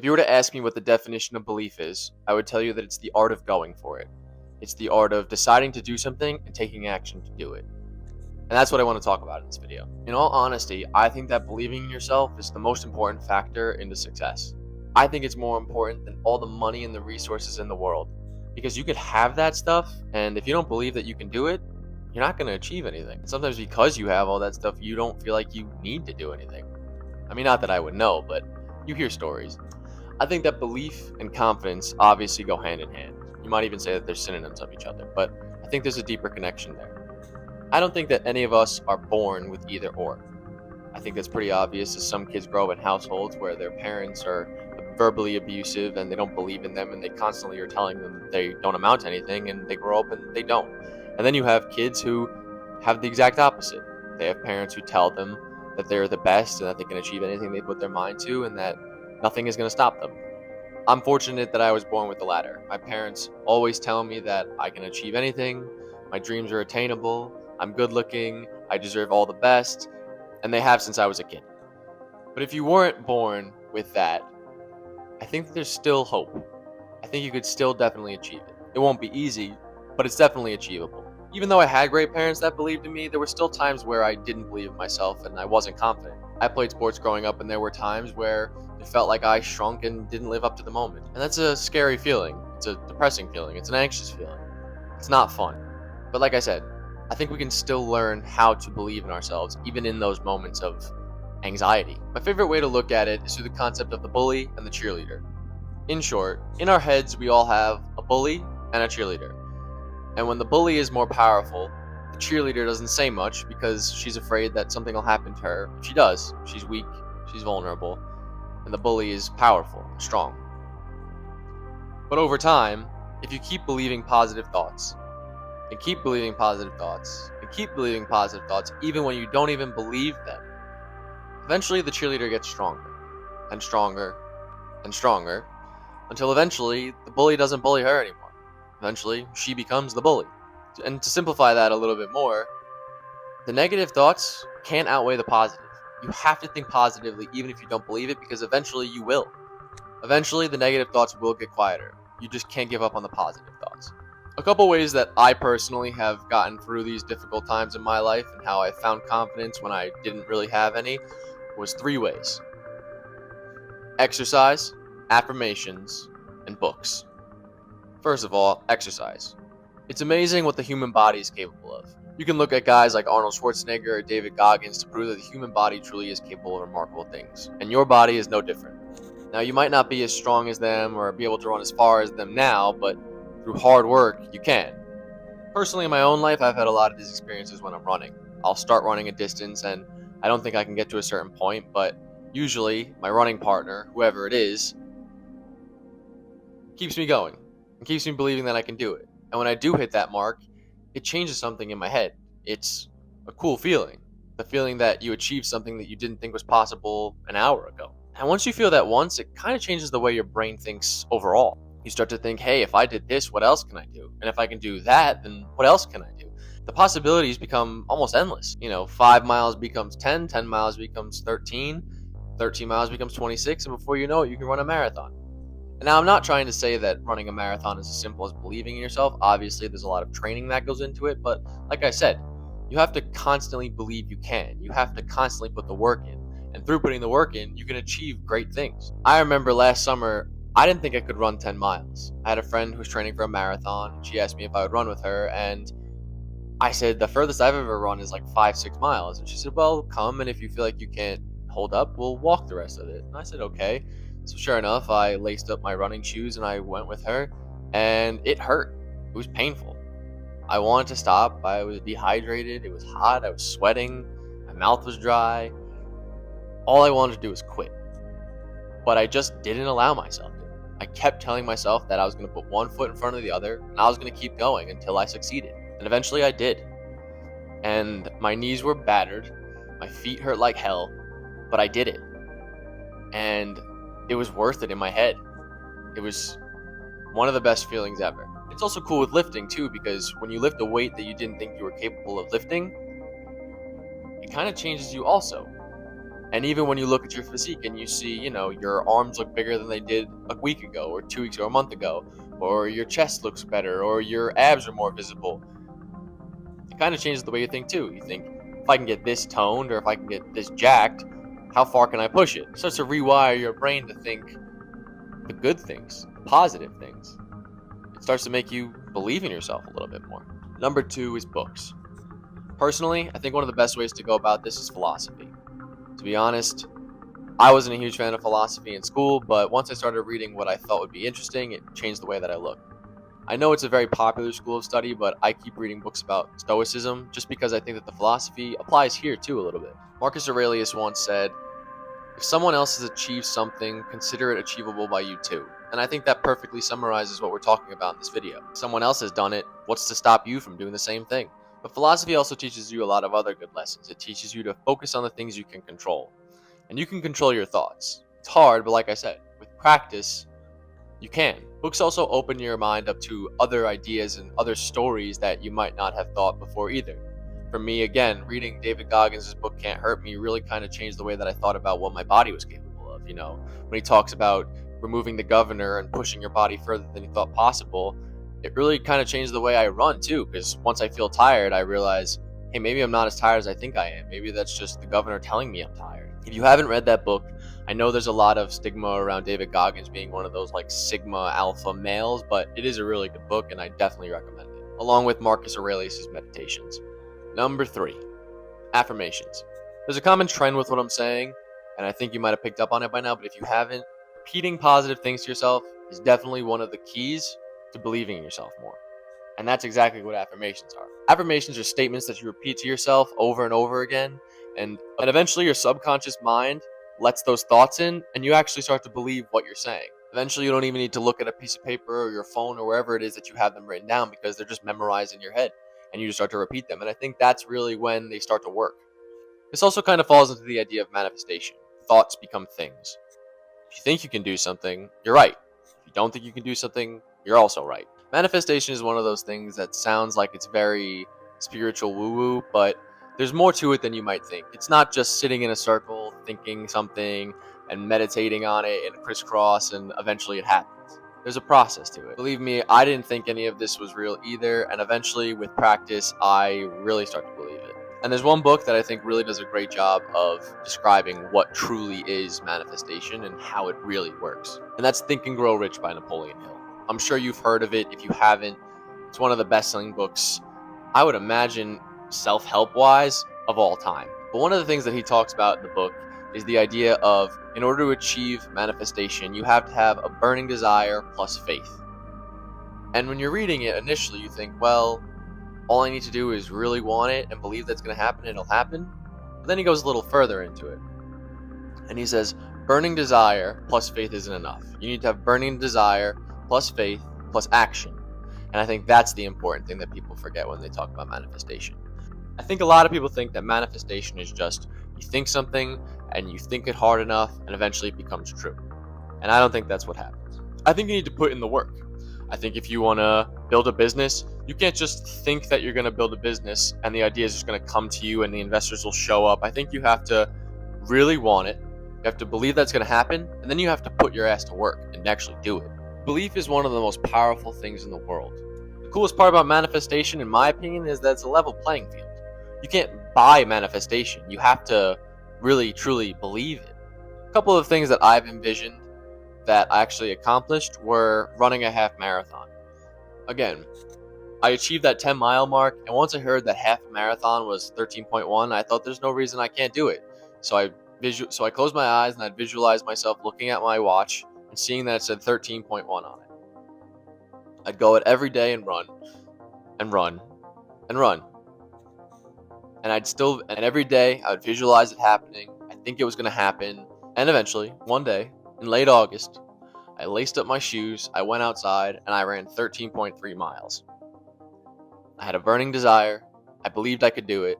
If you were to ask me what the definition of belief is, I would tell you that it's the art of going for it. It's the art of deciding to do something and taking action to do it. And that's what I want to talk about in this video. In all honesty, I think that believing in yourself is the most important factor into success. I think it's more important than all the money and the resources in the world. Because you could have that stuff, and if you don't believe that you can do it, you're not going to achieve anything. Sometimes because you have all that stuff, you don't feel like you need to do anything. I mean, not that I would know, but you hear stories. I think that belief and confidence obviously go hand in hand. You might even say that they're synonyms of each other, but I think there's a deeper connection there. I don't think that any of us are born with either or. I think that's pretty obvious as some kids grow up in households where their parents are verbally abusive and they don't believe in them and they constantly are telling them that they don't amount to anything, and they grow up and they don't. And then you have kids who have the exact opposite. They have parents who tell them that they're the best and that they can achieve anything they put their mind to and that nothing is going to stop them. I'm fortunate that I was born with the latter. My parents always tell me that I can achieve anything, my dreams are attainable, I'm good looking, I deserve all the best, and they have since I was a kid. But if you weren't born with that, I think that there's still hope. I think you could still definitely achieve it. It won't be easy, but it's definitely achievable. Even though I had great parents that believed in me, there were still times where I didn't believe in myself and I wasn't confident. I played sports growing up and there were times where it felt like I shrunk and didn't live up to the moment. And that's a scary feeling. It's a depressing feeling. It's an anxious feeling. It's not fun. But like I said, I think we can still learn how to believe in ourselves, even in those moments of anxiety. My favorite way to look at it is through the concept of the bully and the cheerleader. In short, in our heads, we all have a bully and a cheerleader. And when the bully is more powerful, the cheerleader doesn't say much because she's afraid that something will happen to her. If she does, she's weak, she's vulnerable, and the bully is powerful and strong. But over time, if you keep believing positive thoughts, and keep believing positive thoughts, and keep believing positive thoughts even when you don't even believe them, eventually the cheerleader gets stronger, and stronger, and stronger, until eventually the bully doesn't bully her anymore. Eventually, she becomes the bully. And to simplify that a little bit more, the negative thoughts can't outweigh the positive. You have to think positively even if you don't believe it, because eventually you will. Eventually, the negative thoughts will get quieter. You just can't give up on the positive thoughts. A couple ways that I personally have gotten through these difficult times in my life and how I found confidence when I didn't really have any was 3 ways: exercise, affirmations, and books. First of all, exercise. It's amazing what the human body is capable of. You can look at guys like Arnold Schwarzenegger or David Goggins to prove that the human body truly is capable of remarkable things. And your body is no different. Now, you might not be as strong as them or be able to run as far as them now, but through hard work, you can. Personally, in my own life, I've had a lot of these experiences when I'm running. I'll start running a distance and I don't think I can get to a certain point, but usually my running partner, whoever it is, keeps me going and keeps me believing that I can do it. And when I do hit that mark, it changes something in my head. It's a cool feeling. The feeling that you achieved something that you didn't think was possible an hour ago. And once you feel that once, it kind of changes the way your brain thinks overall. You start to think, hey, if I did this, what else can I do? And if I can do that, then what else can I do? The possibilities become almost endless. 5 miles becomes 10, 10 miles becomes 13, 13 miles becomes 26, and before you know it, you can run a marathon. And now I'm not trying to say that running a marathon is as simple as believing in yourself. Obviously, there's a lot of training that goes into it, but like I said, you have to constantly believe you can. You have to constantly put the work in. And through putting the work in, you can achieve great things. I remember last summer, I didn't think I could run 10 miles. I had a friend who was training for a marathon, and she asked me if I would run with her, and I said the furthest I've ever run is like 5-6 miles. And she said, well, come, and if you feel like you can't hold up, we'll walk the rest of it. And I said, okay. So sure enough, I laced up my running shoes and I went with her, and it hurt. It was painful. I wanted to stop. I was dehydrated. It was hot. I was sweating. My mouth was dry. All I wanted to do was quit. But I just didn't allow myself to. I kept telling myself that I was going to put one foot in front of the other, and I was going to keep going until I succeeded. And eventually I did. And my knees were battered. My feet hurt like hell. But I did it. And it was worth it in my head. It was one of the best feelings ever. It's also cool with lifting too, because when you lift a weight that you didn't think you were capable of lifting, it kind of changes you also. And even when you look at your physique and you see, your arms look bigger than they did a week ago or 2 weeks or a month ago, or your chest looks better, or your abs are more visible, it kind of changes the way you think too. You think, if I can get this toned or if I can get this jacked, how far can I push it? It starts to rewire your brain to think the good things, the positive things. It starts to make you believe in yourself a little bit more. Number 2 is books. Personally, I think one of the best ways to go about this is philosophy. To be honest, I wasn't a huge fan of philosophy in school, but once I started reading what I thought would be interesting, it changed the way that I look. I know it's a very popular school of study, but I keep reading books about Stoicism just because I think that the philosophy applies here too a little bit. Marcus Aurelius once said, "If someone else has achieved something, consider it achievable by you too." And I think that perfectly summarizes what we're talking about in this video. If someone else has done it, what's to stop you from doing the same thing? But philosophy also teaches you a lot of other good lessons. It teaches you to focus on the things you can control. And you can control your thoughts. It's hard, but like I said, with practice, you can. Books also open your mind up to other ideas and other stories that you might not have thought before either. For me, again, reading David Goggins' book Can't Hurt Me really kind of changed the way that I thought about what my body was capable of. When he talks about removing the governor and pushing your body further than you thought possible, it really kind of changed the way I run too, because once I feel tired, I realize, hey, maybe I'm not as tired as I think I am. Maybe that's just the governor telling me I'm tired. If you haven't read that book, I know there's a lot of stigma around David Goggins being one of those Sigma alpha males, but it is a really good book and I definitely recommend it, along with Marcus Aurelius' Meditations. Number 3, affirmations. There's a common trend with what I'm saying, and I think you might have picked up on it by now, but if you haven't, repeating positive things to yourself is definitely one of the keys to believing in yourself more. And that's exactly what affirmations are. Affirmations are statements that you repeat to yourself over and over again, and eventually your subconscious mind lets those thoughts in, and you actually start to believe what you're saying. Eventually, you don't even need to look at a piece of paper or your phone or wherever it is that you have them written down, because they're just memorized in your head, and you just start to repeat them. And I think that's really when they start to work. This also kind of falls into the idea of manifestation. Thoughts become things. If you think you can do something, you're right. If you don't think you can do something, you're also right. Manifestation is one of those things that sounds like it's very spiritual woo-woo, but there's more to it than you might think. It's not just sitting in a circle, thinking something, and meditating on it and crisscross, and eventually it happens. There's a process to it. Believe me, I didn't think any of this was real either, and eventually, with practice, I really start to believe it. And there's one book that I think really does a great job of describing what truly is manifestation and how it really works. And that's Think and Grow Rich by Napoleon Hill. I'm sure you've heard of it. If you haven't, it's one of the best-selling books, I would imagine, self-help wise, of all time. But one of the things that he talks about in the book is the idea of, in order to achieve manifestation, you have to have a burning desire plus faith. And when you're reading it, initially you think, well, all I need to do is really want it and believe that's going to happen and it'll happen. But then he goes a little further into it. And he says, burning desire plus faith isn't enough. You need to have burning desire plus faith plus action. And I think that's the important thing that people forget when they talk about manifestation. I think a lot of people think that manifestation is just you think something and you think it hard enough and eventually it becomes true. And I don't think that's what happens. I think you need to put in the work. I think if you want to build a business, you can't just think that you're going to build a business and the idea is just going to come to you and the investors will show up. I think you have to really want it. You have to believe that's going to happen, and then you have to put your ass to work and actually do it. Belief is one of the most powerful things in the world. The coolest part about manifestation, in my opinion, is that it's a level playing field. You can't buy manifestation. You have to really, truly believe it. A couple of things that I've envisioned that I actually accomplished were running a half marathon. Again, I achieved that 10-mile mark, and once I heard that half a marathon was 13.1, I thought there's no reason I can't do it. So I closed my eyes and I'd visualize myself looking at my watch and seeing that it said 13.1 on it. I'd go it every day and run and run and run. And every day I would visualize it happening. I think it was going to happen. And eventually, one day, in late August, I laced up my shoes, I went outside, and I ran 13.3 miles. I had a burning desire. I believed I could do it.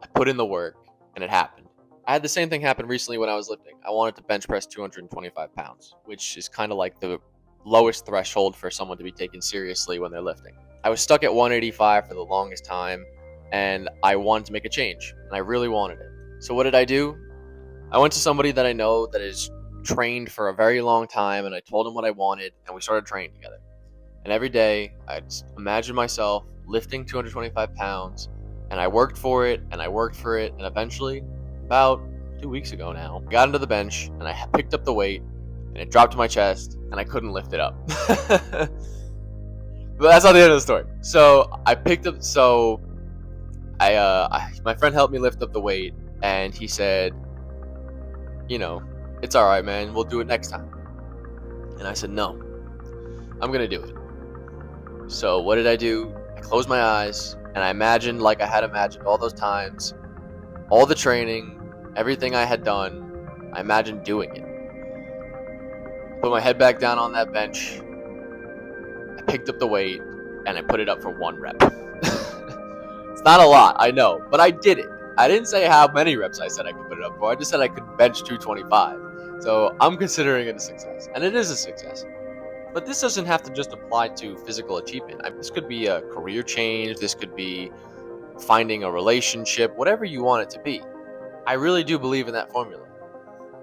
I put in the work, and it happened. I had the same thing happen recently when I was lifting. I wanted to bench press 225 pounds, which is kind of like the lowest threshold for someone to be taken seriously when they're lifting. I was stuck at 185 for the longest time, and I wanted to make a change, and I really wanted it. So what did I do? I went to somebody that I know that is trained for a very long time, and I told him what I wanted, and we started training together. And every day, I just imagined myself lifting 225 pounds, and I worked for it, and I worked for it, and eventually, about 2 weeks ago now, I got into the bench, and I picked up the weight, and it dropped to my chest, and I couldn't lift it up. But that's not the end of the story. So I picked up. So my friend helped me lift up the weight, and he said, it's all right, man. We'll do it next time. And I said, no, I'm gonna do it. So what did I do? I closed my eyes, and I imagined, like I had imagined all those times, all the training, everything I had done. I imagined doing it. Put my head back down on that bench. I picked up the weight, and I put it up for 1 rep. It's not a lot, I know, but I did it. I didn't say how many reps I said I could put it up for. I just said I could bench 225. So I'm considering it a success, and it is a success. But this doesn't have to just apply to physical achievement. This could be a career change. This could be finding a relationship, whatever you want it to be. I really do believe in that formula.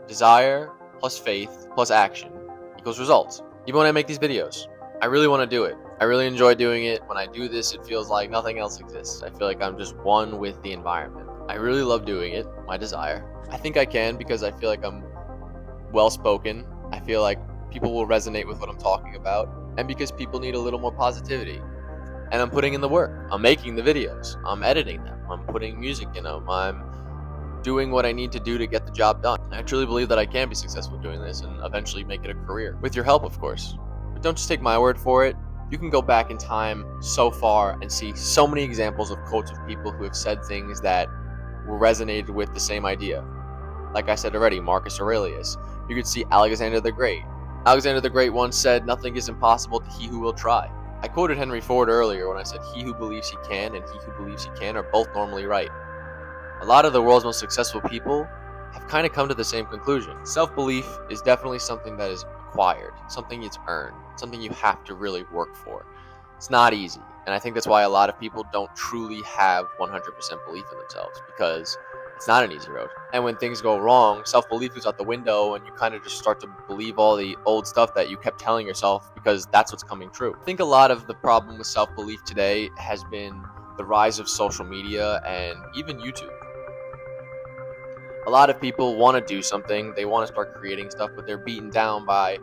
Desire plus faith plus action equals results. Even when I make these videos, I really want to do it. I really enjoy doing it. When I do this, it feels like nothing else exists. I feel like I'm just one with the environment. I really love doing it, my desire. I think I can because I feel like I'm well-spoken. I feel like people will resonate with what I'm talking about, and because people need a little more positivity. And I'm putting in the work. I'm making the videos. I'm editing them. I'm putting music in them. I'm doing what I need to do to get the job done. I truly believe that I can be successful doing this and eventually make it a career. With your help, of course. But don't just take my word for it. You can go back in time so far and see so many examples of quotes of people who have said things that resonated with the same idea. Like I said already, Marcus Aurelius. You could see Alexander the Great. Alexander the Great once said, "Nothing is impossible to he who will try." I quoted Henry Ford earlier when I said, "He who believes he can and he who believes he can are both normally right." A lot of the world's most successful people have kind of come to the same conclusion. Self-belief is definitely something that is acquired, something it's earned, something you have to really work for. It's not easy, and I think that's why a lot of people don't truly have 100% belief in themselves, because it's not an easy road. And when things go wrong, self-belief is out the window, and you kind of just start to believe all the old stuff that you kept telling yourself because that's what's coming true. I think a lot of the problem with self-belief today has been the rise of social media and even YouTube. A lot of people want to do something, they want to start creating stuff, but they're beaten down by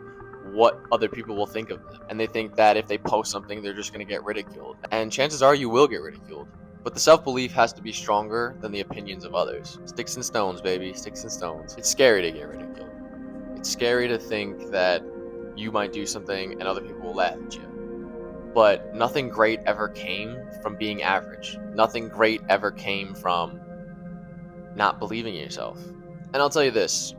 what other people will think of them. And they think that if they post something, they're just going to get ridiculed. And chances are you will get ridiculed. But the self-belief has to be stronger than the opinions of others. Sticks and stones, baby. Sticks and stones. It's scary to get ridiculed. It's scary to think that you might do something and other people will laugh at you. But nothing great ever came from being average. Nothing great ever came from not believing in yourself. And I'll tell you this.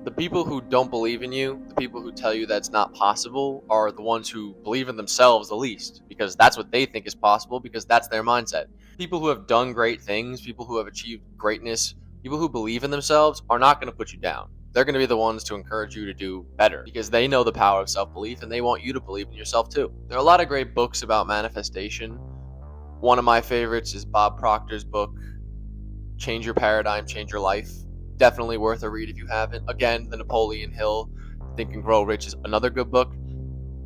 The people who don't believe in you, the people who tell you that's not possible, are the ones who believe in themselves the least, because that's what they think is possible, because that's their mindset. People who have done great things, people who have achieved greatness, people who believe in themselves are not going to put you down. They're going to be the ones to encourage you to do better, because they know the power of self-belief and they want you to believe in yourself too. There are a lot of great books about manifestation. One of my favorites is Bob Proctor's book, Change Your Paradigm, Change Your Life. Definitely worth a read if you haven't. Again, the Napoleon Hill, Think and Grow Rich is another good book.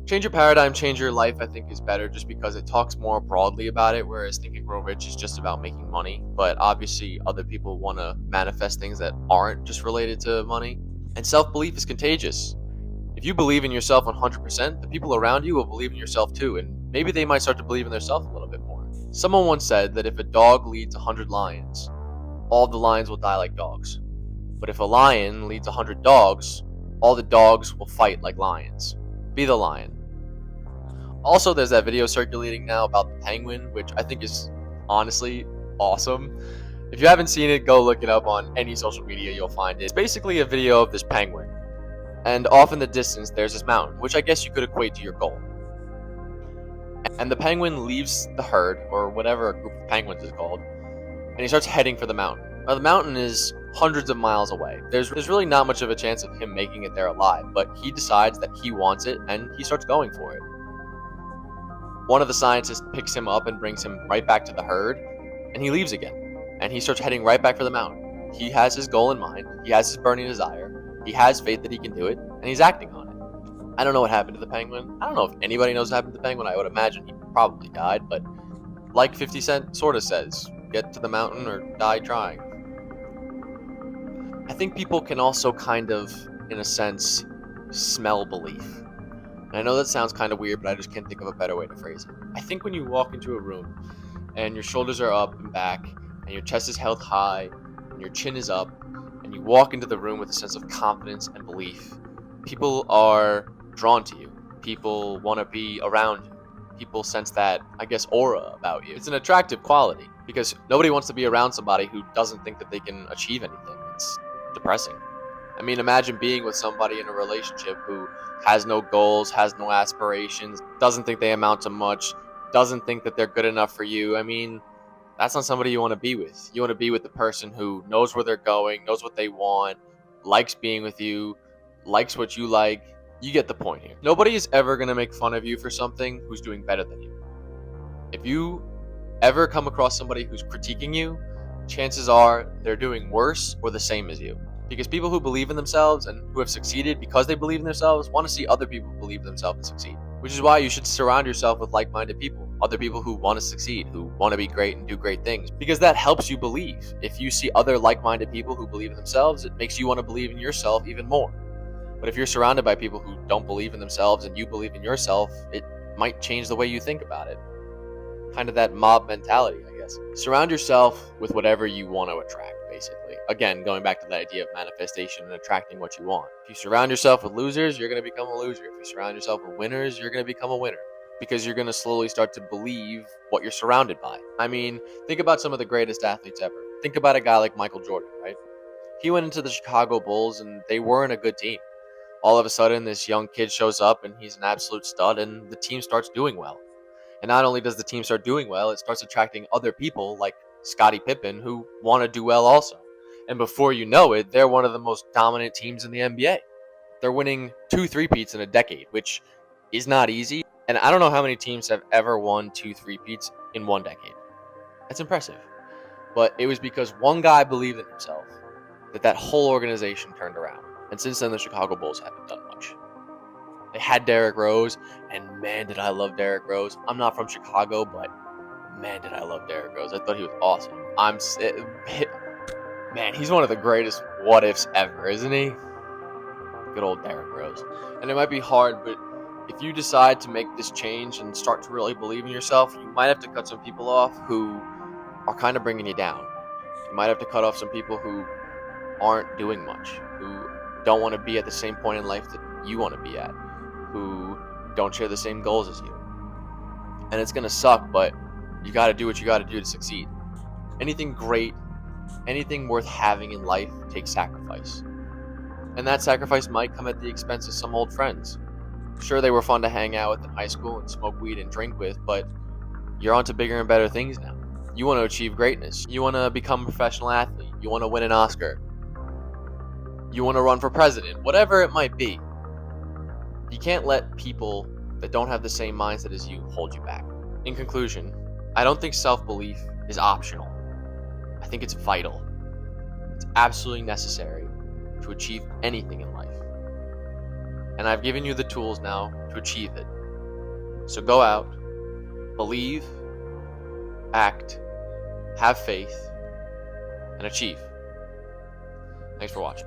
Change Your Paradigm, Change Your Life, I think, is better just because it talks more broadly about it, whereas Think and Grow Rich is just about making money. But obviously, other people want to manifest things that aren't just related to money. And self-belief is contagious. If you believe in yourself 100%, the people around you will believe in yourself too, and maybe they might start to believe in themselves a little bit more. Someone once said that if a dog leads 100 lions, all the lions will die like dogs. But if a lion leads 100 dogs, all the dogs will fight like lions. Be the lion. Also, there's that video circulating now about the penguin, which I think is honestly awesome. If you haven't seen it, go look it up on any social media, you'll find it. It's basically a video of this penguin. And off in the distance, there's this mountain, which I guess you could equate to your goal. And the penguin leaves the herd, or whatever a group of penguins is called, and he starts heading for the mountain. Now, the mountain is hundreds of miles away. There's really not much of a chance of him making it there alive, but he decides that he wants it, and he starts going for it. One of the scientists picks him up and brings him right back to the herd, and he leaves again, and he starts heading right back for the mountain. He has his goal in mind. He has his burning desire. He has faith that he can do it, and he's acting on it. I don't know what happened to the Penguin. I don't know if anybody knows what happened to the Penguin. I would imagine he probably died, but like 50 Cent sort of says, get to the mountain or die trying. I think people can also kind of, in a sense, smell belief. And I know that sounds kind of weird, but I just can't think of a better way to phrase it. I think when you walk into a room and your shoulders are up and back and your chest is held high and your chin is up and you walk into the room with a sense of confidence and belief, people are drawn to you. People want to be around you. People sense that, I guess, aura about you. It's an attractive quality because nobody wants to be around somebody who doesn't think that they can achieve anything. It's depressing. I mean, imagine being with somebody in a relationship who has no goals, has no aspirations, doesn't think they amount to much, doesn't think that they're good enough for you. I mean, that's not somebody you want to be with. You want to be with the person who knows where they're going, knows what they want, likes being with you, likes what you like. You get the point here. Nobody is ever going to make fun of you for something who's doing better than you. If you ever come across somebody who's critiquing you, chances are they're doing worse or the same as you. Because people who believe in themselves and who have succeeded because they believe in themselves want to see other people believe in themselves and succeed. Which is why you should surround yourself with like-minded people. Other people who want to succeed, who want to be great and do great things. Because that helps you believe. If you see other like-minded people who believe in themselves, it makes you want to believe in yourself even more. But if you're surrounded by people who don't believe in themselves and you believe in yourself, it might change the way you think about it. Kind of that mob mentality, I guess. Surround yourself with whatever you want to attract, basically. Again, going back to the idea of manifestation and attracting what you want. If you surround yourself with losers, you're going to become a loser. If you surround yourself with winners, you're going to become a winner. Because you're going to slowly start to believe what you're surrounded by. I mean, think about some of the greatest athletes ever. Think about a guy like Michael Jordan, right? He went into the Chicago Bulls and they weren't a good team. All of a sudden, this young kid shows up and he's an absolute stud and the team starts doing well. And not only does the team start doing well, it starts attracting other people like Scottie Pippen who want to do well also. And before you know it, they're one of the most dominant teams in the NBA. They're winning 2 3-peats in a decade, which is not easy. And I don't know how many teams have ever won 2 3-peats in 1 decade. That's impressive. But it was because one guy believed in himself that whole organization turned around. And since then, the Chicago Bulls haven't done much. They had Derrick Rose, and man, did I love Derrick Rose. I'm not from Chicago, but man, did I love Derrick Rose. I thought he was awesome. Man, he's one of the greatest what-ifs ever, isn't he? Good old Derrick Rose. And it might be hard, but if you decide to make this change and start to really believe in yourself, you might have to cut some people off who are kind of bringing you down. You might have to cut off some people who aren't doing much, who don't want to be at the same point in life that you want to be at, who don't share the same goals as you. And it's going to suck, but you got to do what you got to do to succeed. Anything great, anything worth having in life takes sacrifice. And that sacrifice might come at the expense of some old friends. Sure, they were fun to hang out with in high school and smoke weed and drink with, but you're on to bigger and better things now. You want to achieve greatness. You want to become a professional athlete. You want to win an Oscar. You want to run for president. Whatever it might be. You can't let people that don't have the same mindset as you hold you back. In conclusion, I don't think self-belief is optional. I think it's vital. It's absolutely necessary to achieve anything in life. And I've given you the tools now to achieve it. So go out, believe, act, have faith, and achieve. Thanks for watching.